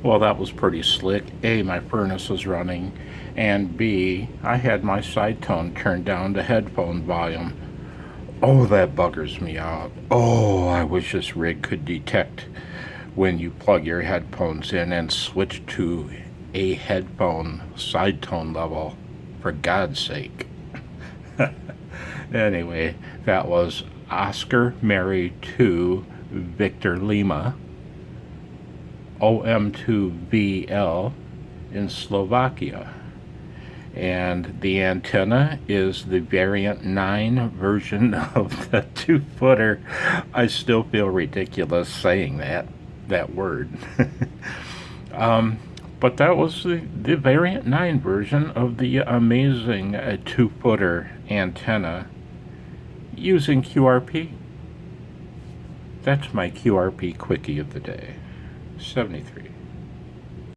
Well, that was pretty slick. A, my furnace was running, and B, I had my side tone turned down to headphone volume. Oh, that buggers me out. Oh, I wish this rig could detect when you plug your headphones in and switch to a headphone side tone level, for God's sake. Anyway, that was Oscar Mary 2 Victor Lima, OM2VL in Slovakia. And the antenna is the variant 9 version of the 2-footer. I still feel ridiculous saying that word. But that was the variant 9 version of the amazing 2-footer antenna using QRP. That's my QRP Quickie of the day. 73.